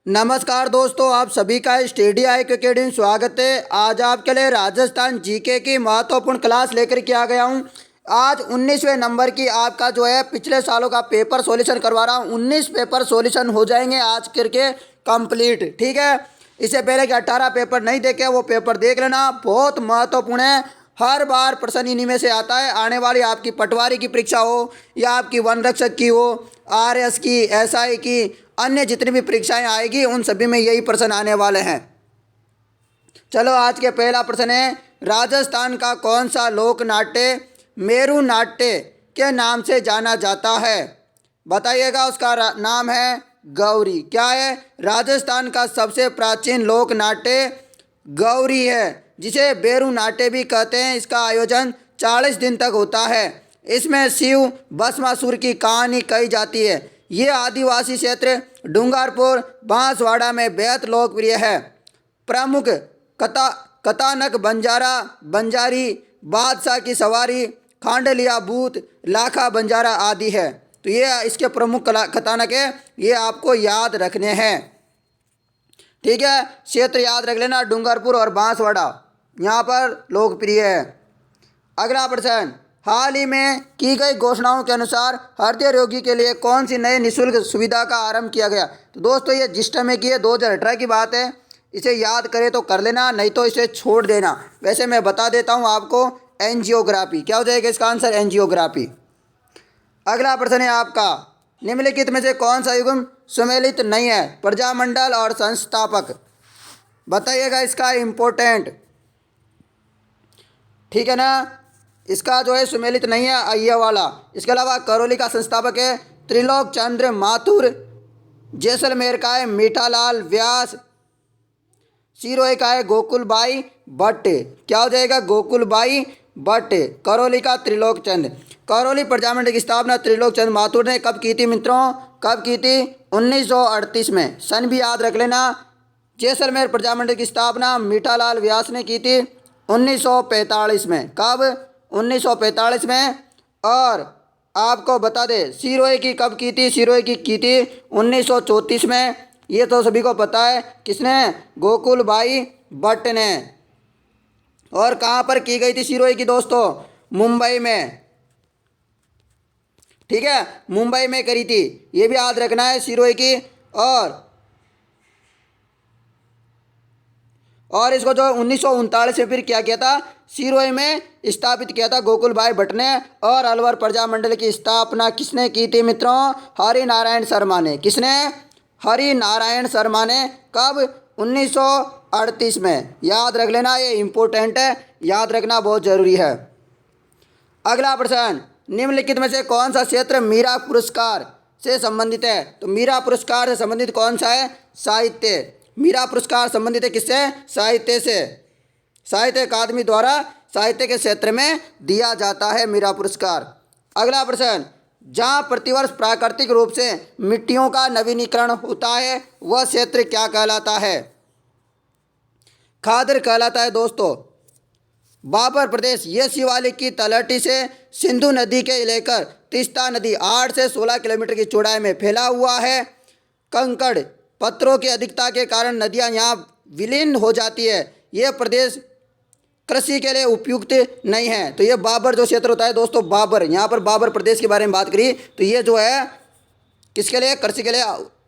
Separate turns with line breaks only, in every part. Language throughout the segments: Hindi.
नमस्कार दोस्तों, आप सभी का स्टडी आई अकेडमी स्वागत है। आज आपके लिए राजस्थान जीके की महत्वपूर्ण क्लास लेकर के आ गया हूं। आज 19वें नंबर की आपका जो है पिछले सालों का पेपर सॉल्यूशन करवा रहा हूं। 19 पेपर सॉल्यूशन हो जाएंगे आज करके कंप्लीट, ठीक है। इससे पहले कि 18 पेपर नहीं देखे वो पेपर देख लेना, बहुत महत्वपूर्ण है। हर बार प्रश्न इन्हीं में से आता है। आने वाली आपकी पटवारी की परीक्षा हो या आपकी वन रक्षक की हो, आरएस की, एसआई की, अन्य जितनी भी परीक्षाएं आएगी उन सभी में यही प्रश्न आने वाले हैं। चलो, आज के पहला प्रश्न है, राजस्थान का कौन सा लोक नाट्य मेरू नाट्य के नाम से जाना जाता है? बताइएगा। उसका नाम है गौरी। क्या है? राजस्थान का सबसे प्राचीन लोक नाट्य गौरी है, जिसे बेरू नाट्य भी कहते हैं। इसका आयोजन 40 दिन तक होता है। इसमें शिव भस्मासुर की कहानी कही जाती है। ये आदिवासी क्षेत्र डूंगरपुर बांसवाड़ा में बेहद लोकप्रिय है। प्रमुख कथानक बंजारा बंजारी, बादशाह की सवारी, खांडलिया भूत, लाखा बंजारा आदि है। तो ये इसके प्रमुख कथानक है, ये आपको याद रखने हैं, ठीक है। क्षेत्र याद रख लेना, डूंगरपुर और बांसवाड़ा यहाँ पर लोकप्रिय है। अगला प्रश्न, हाल ही में की गई घोषणाओं के अनुसार हृदय रोगी के लिए कौन सी नई निःशुल्क सुविधा का आरंभ किया गया? तो दोस्तों, ये जिस टाइम में की है 2018 की बात है। इसे याद करें तो कर लेना, नहीं तो इसे छोड़ देना। वैसे मैं बता देता हूँ आपको, एंजियोग्राफी। क्या हो जाएगा इसका आंसर? एंजियोग्राफी। अगला प्रश्न है आपका, निम्नलिखित में से कौन सा युग्म सुमेलित नहीं है? प्रजामंडल और संस्थापक। बताइएगा इसका इम्पोर्टेंट, ठीक है ना। इसका जो है सुमेलित नहीं है ये वाला। इसके अलावा करौली का संस्थापक है त्रिलोक चंद्र माथुर, जैसलमेर का है मीठालाल व्यास, सिरोही का है गोकुलबाई भट्ट। क्या हो जाएगा? गोकुलबाई भट्ट। करौली का त्रिलोक चंद्र। करौली प्रजामंडल की स्थापना त्रिलोक चंद्र माथुर ने कब की थी मित्रों? कब की थी? 1938 में। सन भी याद रख लेना। जैसलमेर प्रजामंडल की स्थापना मीठालाल व्यास ने की थी 1945 में। कब? 1945 में। और आपको बता दें सिरोही की कब की थी? सिरोही की थी 1934 में। ये तो सभी को पता है। किसने? गोकुलबाई भट्ट ने। और कहाँ पर की गई थी सिरोही की दोस्तों? मुंबई में, ठीक है, मुंबई में करी थी। ये भी याद रखना है सिरोही की। और इसको जो 1939 में फिर क्या किया था? सिरोही में स्थापित किया था गोकुलबाई भट्ट ने। और अलवर प्रजामंडल की स्थापना किसने की थी मित्रों? हरि नारायण शर्मा ने। किसने? हरि नारायण शर्मा ने। कब? 1938 में। याद रख लेना, ये इम्पोर्टेंट है, याद रखना बहुत जरूरी है। अगला प्रश्न, निम्नलिखित में से कौन सा क्षेत्र मीरा पुरस्कार से संबंधित है? तो मीरा पुरस्कार से संबंधित कौन सा है? साहित्य। मीरा पुरस्कार संबंधित है किससे? साहित्य से। साहित्य अकादमी द्वारा साहित्य के क्षेत्र में दिया जाता है मीरा पुरस्कार। अगला प्रश्न, जहाँ प्रतिवर्ष प्राकृतिक रूप से मिट्टियों का नवीनीकरण होता है वह क्षेत्र क्या कहलाता है? खादर कहलाता है दोस्तों। बाबर प्रदेश ये शिवालिक की तलहटी से सिंधु नदी के लेकर तीस्ता नदी 8 से 16 किलोमीटर की चौड़ाई में फैला हुआ है। कंकड़ पत्थरों की अधिकता के कारण नदियां यहाँ विलीन हो जाती है। यह प्रदेश कृषि के लिए उपयुक्त नहीं है। तो ये बाबर जो क्षेत्र होता है दोस्तों, बाबर, यहाँ पर बाबर प्रदेश के बारे में बात करी तो ये जो है किसके लिए? कृषि के लिए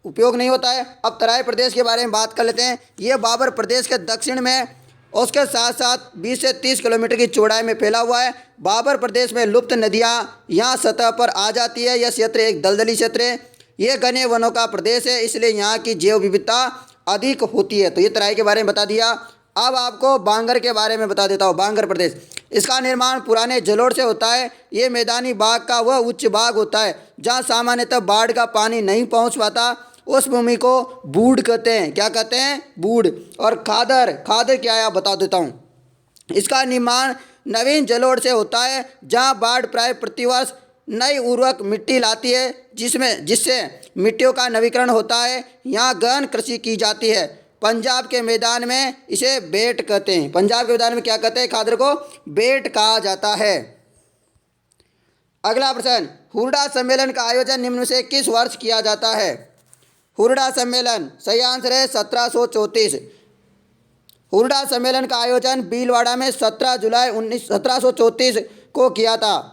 उपयोग नहीं होता है। अब तराई प्रदेश के बारे में बात कर लेते हैं। ये बाबर प्रदेश के दक्षिण में उसके साथ साथ 20 से 30 किलोमीटर की चौड़ाई में फैला हुआ है। बाबर प्रदेश में लुप्त नदियाँ यहाँ सतह पर आ जाती है। यह क्षेत्र एक दलदली क्षेत्र है। ये घने वनों का प्रदेश है, इसलिए यहाँ की जैव विविधता अधिक होती है। तो ये तराई के बारे में बता दिया। अब आपको बांगर के बारे में बता देता हूँ। बांगर प्रदेश, इसका निर्माण पुराने जलोढ़ से होता है। ये मैदानी भाग का वह उच्च भाग होता है जहाँ सामान्यतः बाढ़ का पानी नहीं पहुँच पाता। उस भूमि को बूढ़ कहते हैं। क्या कहते हैं? बूढ़। और खादर, खादर क्या है आप बता देता हूँ। इसका निर्माण नवीन जलोढ़ से होता है जहाँ बाढ़ प्राय प्रतिवर्ष नई उर्वरक मिट्टी लाती है, जिससे मिट्टियों का नवीकरण होता है। यहाँ गहन कृषि की जाती है। पंजाब के मैदान में इसे बेट कहते हैं। पंजाब के मैदान में क्या कहते हैं? खादर को बेट कहा जाता है। अगला प्रश्न, हुरडा सम्मेलन का आयोजन निम्न में से किस वर्ष किया जाता है? हुरडा सम्मेलन, सही आंसर है 1734। हुरडा सम्मेलन का आयोजन भीलवाड़ा में 17 जुलाई 1734 को किया था।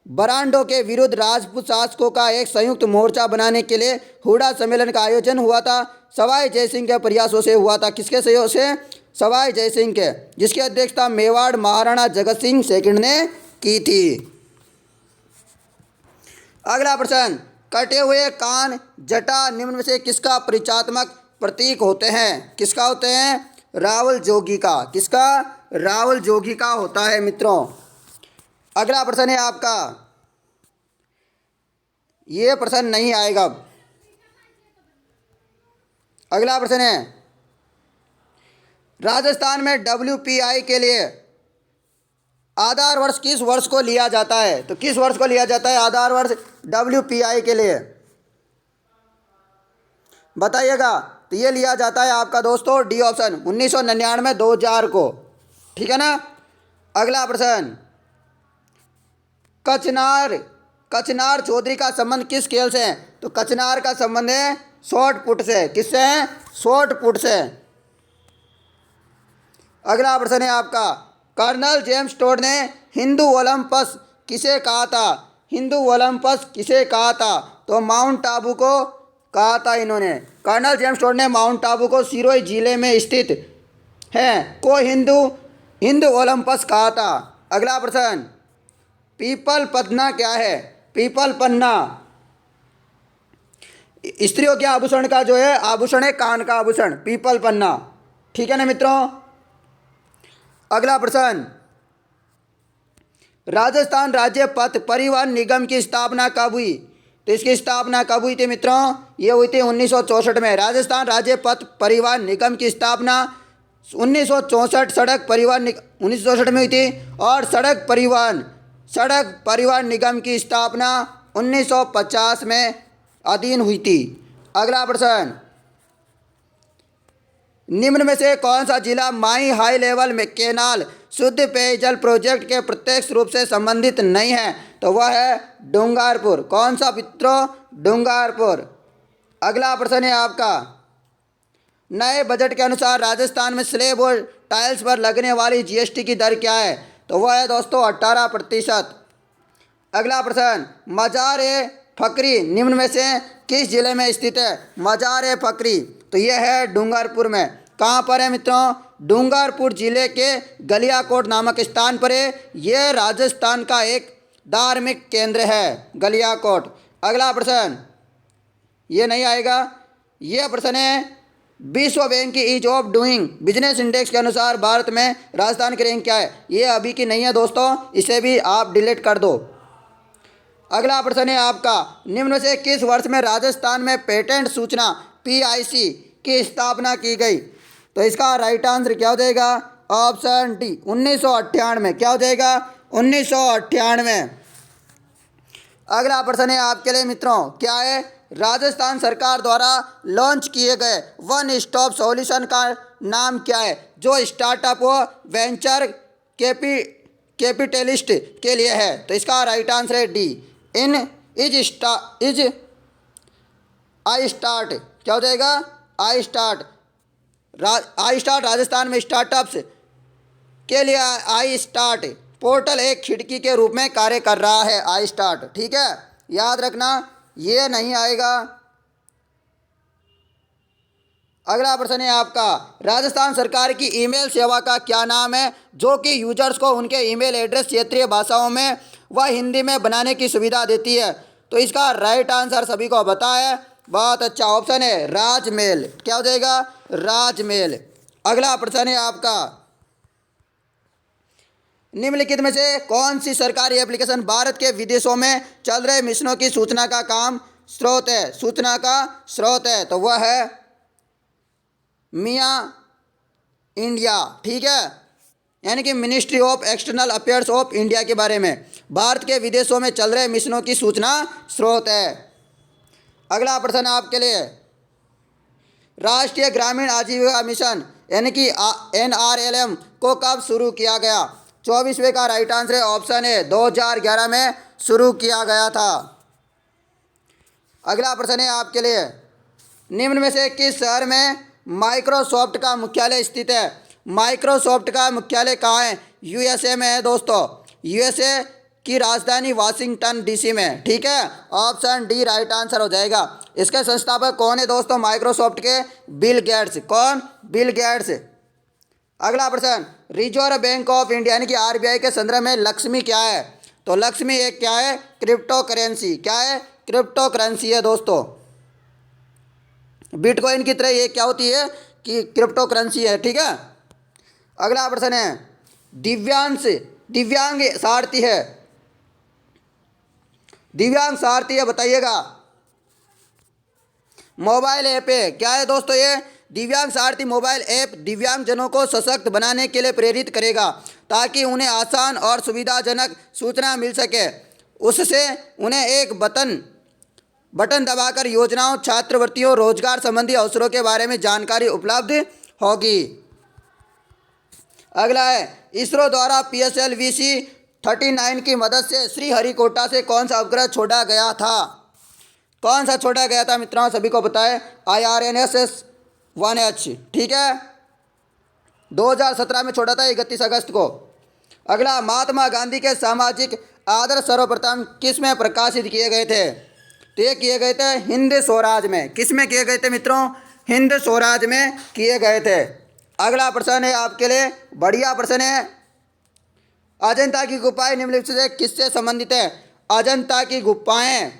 बरांडों के विरुद्ध राजपूत शासकों का एक संयुक्त मोर्चा बनाने के लिए हुरडा सम्मेलन का आयोजन हुआ था। सवाई जयसिंह के प्रयासों से हुआ था। किसके सहयोग से? सवाई जयसिंह के, जिसकी अध्यक्षता मेवाड़ महाराणा जगत सिंह सेकंड ने की थी। अगला प्रश्न, कटे हुए कान, जटा निम्न में से किसका परिचयात्मक प्रतीक होते हैं? किसका होते हैं? रावल जोगी का। किसका? रावल जोगी का होता है मित्रों। अगला प्रश्न है आपका, ये प्रश्न नहीं आएगा। अगला प्रश्न है, राजस्थान में WPI के लिए आधार वर्ष किस वर्ष को लिया जाता है? तो किस वर्ष को लिया जाता है आधार वर्ष WPI के लिए? बताइएगा। तो ये लिया जाता है आपका दोस्तों डी ऑप्शन 1999-2000 को। ठीक है ना। अगला प्रश्न, कचनार चौधरी का संबंध किस खेल से है? तो कचनार का संबंध है शॉर्ट पुट से। किससे है? शॉर्ट पुट से। अगला प्रश्न है आपका, कर्नल जेम्स टोड ने हिंदू ओलंपस किसे कहा था? हिंदू ओलंपस किसे कहा था? तो माउंट आबू को कहा था इन्होंने। कर्नल जेम्स टोड ने माउंट आबू को सिरोही जिले में स्थित है को हिंदू ओलंपस कहा था। अगला प्रश्न, पीपल पन्ना क्या है? पीपल पन्ना स्त्रियों के आभूषण का जो है आभूषण है, कान का आभूषण, पीपल पन्ना। ठीक है ना मित्रों। अगला प्रश्न, राजस्थान राज्य पथ परिवहन निगम की स्थापना कब हुई? तो इसकी स्थापना कब हुई थी मित्रों? ये हुई थी 1964 में। राजस्थान राज्य पथ परिवहन निगम की स्थापना 1964 सड़क परिवहन 1964 में हुई थी। और सड़क परिवहन निगम की स्थापना 1950 में अधीन हुई थी। अगला प्रश्न, निम्न में से कौन सा जिला माई हाई लेवल में केनाल शुद्ध पेयजल प्रोजेक्ट के प्रत्यक्ष रूप से संबंधित नहीं है? तो वह है डूंगरपुर। कौन सा मित्रों? डूंगरपुर। अगला प्रश्न है आपका, नए बजट के अनुसार राजस्थान में स्लेब और टाइल्स पर लगने वाली GST की दर क्या है? तो वह है दोस्तों 18%। अगला प्रश्न, मजार ए फकरी निम्न में से किस जिले में स्थित है? मजार ए फकरी, तो यह है डूंगरपुर में। कहाँ पर है मित्रों? डूंगरपुर जिले के गलियाकोट नामक स्थान पर है। यह राजस्थान का एक धार्मिक केंद्र है, गलियाकोट। अगला प्रश्न, ये नहीं आएगा। यह प्रश्न है, विश्व बैंक की ease of doing business index के अनुसार भारत में राजस्थान की रैंक क्या है? ये अभी की नहीं है दोस्तों, इसे भी आप डिलीट कर दो। अगला प्रश्न है आपका, निम्न में से किस वर्ष में राजस्थान में पेटेंट सूचना PIC की स्थापना की गई? तो इसका राइट आंसर क्या हो जाएगा? Option D 1998। क्या हो जाएगा? 1998। अगला प्रश्न है आपके लिए मित्रों, क्या है? राजस्थान सरकार द्वारा लॉन्च किए गए वन स्टॉप सॉल्यूशन का नाम क्या है, जो स्टार्टअप व वेंचर कैपिटलिस्ट के लिए है? तो इसका राइट आंसर है डी आई स्टार्ट। क्या हो जाएगा? I start. राजस्थान में स्टार्टअप्स के लिए आई स्टार्ट पोर्टल एक खिड़की के रूप में कार्य कर रहा है। आई स्टार्ट, ठीक है, याद रखना, ये नहीं आएगा। अगला प्रश्न है आपका, राजस्थान सरकार की ईमेल सेवा का क्या नाम है, जो कि यूजर्स को उनके ईमेल एड्रेस क्षेत्रीय भाषाओं में व हिंदी में बनाने की सुविधा देती है? तो इसका राइट आंसर सभी को पता है, बहुत अच्छा ऑप्शन है राजमेल। क्या हो जाएगा? राजमेल। अगला प्रश्न है आपका, निम्नलिखित में से कौन सी सरकारी एप्लीकेशन भारत के विदेशों में चल रहे मिशनों की सूचना का काम स्रोत है? सूचना का स्रोत है, तो वह है मियाँ इंडिया। ठीक है, यानी कि ministry of external affairs of India के बारे में भारत के विदेशों में चल रहे मिशनों की सूचना स्रोत है। अगला प्रश्न आपके लिए, राष्ट्रीय ग्रामीण आजीविका मिशन यानी कि NRLM को कब शुरू किया गया? 24वें का राइट आंसर है ऑप्शन है 2011 में शुरू किया गया था। अगला प्रश्न है आपके लिए, निम्न में से किस शहर में माइक्रोसॉफ्ट का मुख्यालय स्थित है? माइक्रोसॉफ्ट का मुख्यालय कहाँ है? यूएसए में है दोस्तों। यूएसए की राजधानी वाशिंगटन डीसी में। ठीक है, ऑप्शन डी राइट आंसर हो जाएगा। इसके संस्थापक कौन है दोस्तों माइक्रोसॉफ्ट के? Bill Gates. कौन? Bill Gates. अगला प्रश्न, रिजर्व बैंक ऑफ इंडिया यानी कि आरबीआई के संदर्भ में लक्ष्मी क्या है? तो लक्ष्मी एक क्या है? Crypto currency. क्या है? क्रिप्टो करेंसी है दोस्तों। बिटकॉइन की तरह ये क्या होती है कि क्रिप्टो करेंसी है। ठीक है, अगला प्रश्न है, दिव्यांग सारथी है। दिव्यांग सारथी है, बताइएगा। मोबाइल ऐप है। क्या है दोस्तों ये? दिव्यांग सारथी मोबाइल ऐप दिव्यांगजनों को सशक्त बनाने के लिए प्रेरित करेगा ताकि उन्हें आसान और सुविधाजनक सूचना मिल सके। उससे उन्हें एक बटन दबाकर योजनाओं, छात्रवृत्तियों, रोजगार संबंधी अवसरों के बारे में जानकारी उपलब्ध होगी। अगला है, इसरो द्वारा PSLV-39 की मदद से श्रीहरिकोटा से कौन सा उपग्रह छोड़ा गया था? कौन सा छोड़ा गया था मित्रों? सभी को पता है, IRNSS-1H। ठीक है, 2017 में छोड़ा था, 31 अगस्त को। अगला, महात्मा गांधी के सामाजिक आदर्श सर्वप्रथम किस में प्रकाशित किए गए थे? तो ये किए गए थे हिंद स्वराज में। किस में किए गए थे मित्रों? हिंद स्वराज में किए गए थे। अगला प्रश्न है आपके लिए, बढ़िया प्रश्न है। अजंता की गुफाएं निम्नलिखित से किससे संबंधित है? अजंता की गुफाएं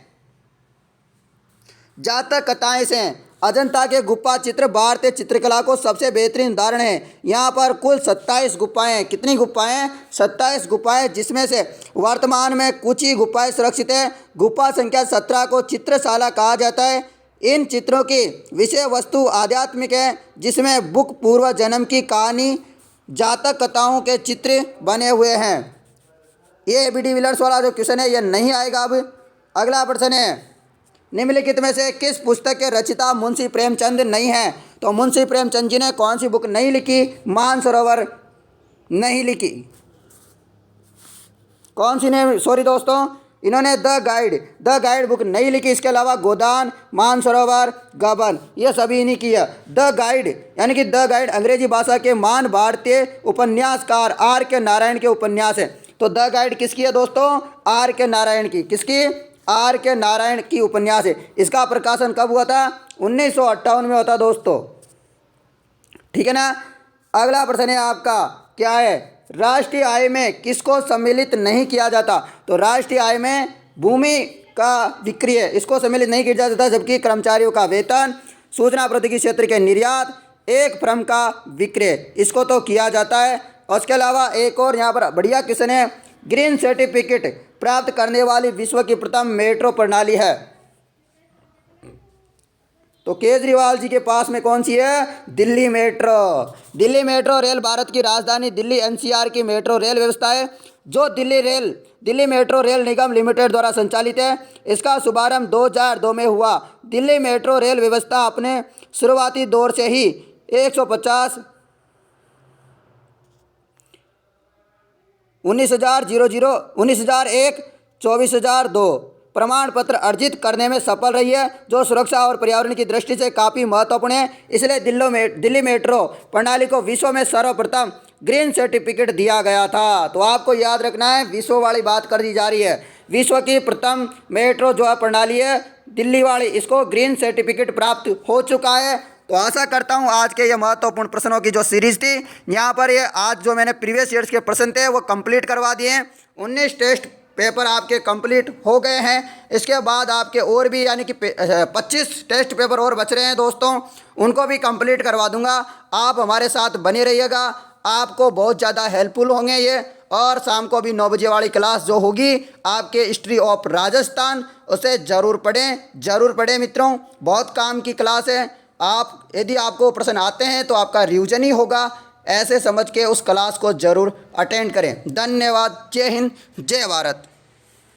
जातक कथाएं से। अजंता के गुफा चित्र भारतीय चित्रकला को सबसे बेहतरीन उदाहरण है। यहाँ पर कुल 27 गुफाएं। कितनी गुफाएं? 27 गुफाएं, जिसमें से वर्तमान में कुछ ही गुफाएं सुरक्षित है। गुफा संख्या 17 को चित्रशाला कहा जाता है। इन चित्रों की विषय वस्तु आध्यात्मिक है, जिसमें बुक पूर्व जन्म की कहानी, जातक कथाओं के चित्र बने हुए हैं। ये बी डिविलियर्स वाला जो क्वेश्चन है ये नहीं आएगा। अब अगला प्रश्न है, निम्नलिखित में से किस पुस्तक के रचयिता मुंशी प्रेमचंद नहीं है? तो मुंशी प्रेमचंद जी ने कौन सी बुक नहीं लिखी? मानसरोवर नहीं लिखी। कौन सी ने? सॉरी दोस्तों, इन्होंने द गाइड बुक नहीं लिखी। इसके अलावा गोदान, मानसरोवर, गबन, ये सभी नहीं किया। द गाइड यानी कि द गाइड अंग्रेजी भाषा के महान भारतीय उपन्यासकार R.K. नारायण के उपन्यास है। तो द गाइड किसकी है दोस्तों? R.K. नारायण की। किसकी? R.K. नारायण की उपन्यास है। इसका प्रकाशन कब हुआ था? 1958 में होता दोस्तों। ठीक है ना। अगला प्रश्न है आपका, क्या है? राष्ट्रीय आय में किसको सम्मिलित नहीं किया जाता? तो राष्ट्रीय आय में भूमि का विक्रय, इसको सम्मिलित नहीं किया जाता, जबकि कर्मचारियों का वेतन, सूचना प्रौद्योगिकी क्षेत्र के निर्यात, एक फर्म का विक्रय, इसको तो किया जाता है। और उसके अलावा एक और यहाँ पर बढ़िया क्वेश्चन है, ग्रीन सर्टिफिकेट प्राप्त करने वाली विश्व की प्रथम मेट्रो प्रणाली है? तो केजरीवाल जी के पास में कौन सी है? Delhi metro. Delhi metro rail Bharat की राजधानी दिल्ली NCR की मेट्रो रेल व्यवस्था है, जो दिल्ली मेट्रो रेल निगम लिमिटेड द्वारा संचालित है। इसका शुभारंभ 2002 में हुआ। दिल्ली मेट्रो रेल व्यवस्था अपने शुरुआती दौर से ही 150 19,001 24,002 प्रमाण पत्र अर्जित करने में सफल रही है, जो सुरक्षा और पर्यावरण की दृष्टि से काफ़ी महत्वपूर्ण है। इसलिए दिल्ली मेट्रो प्रणाली को विश्व में सर्वप्रथम ग्रीन सर्टिफिकेट दिया गया था। तो आपको याद रखना है, विश्व वाली बात कर दी जा रही है। विश्व की प्रथम मेट्रो जो है प्रणाली है दिल्ली वाली, इसको ग्रीन सर्टिफिकेट प्राप्त हो चुका है। तो आशा करता हूँ आज के ये महत्वपूर्ण प्रश्नों की जो सीरीज़ थी, यहाँ पर ये आज जो मैंने प्रीवियस ईयर्स के प्रश्न थे वो कंप्लीट करवा दिए हैं। 19 टेस्ट पेपर आपके कंप्लीट हो गए हैं। इसके बाद आपके और भी यानी कि 25 टेस्ट पेपर और बच रहे हैं दोस्तों, उनको भी कंप्लीट करवा दूंगा। आप हमारे साथ बने रहिएगा, आपको बहुत ज़्यादा हेल्पफुल होंगे ये। और शाम को भी 9 बजे वाली क्लास जो होगी आपके हिस्ट्री ऑफ राजस्थान, उसे ज़रूर पढ़ें मित्रों, बहुत काम की क्लास है। आप यदि आपको प्रश्न आते हैं तो आपका रिवीजन ही होगा, ऐसे समझ के उस क्लास को ज़रूर अटेंड करें। धन्यवाद। जय हिंद, जय भारत।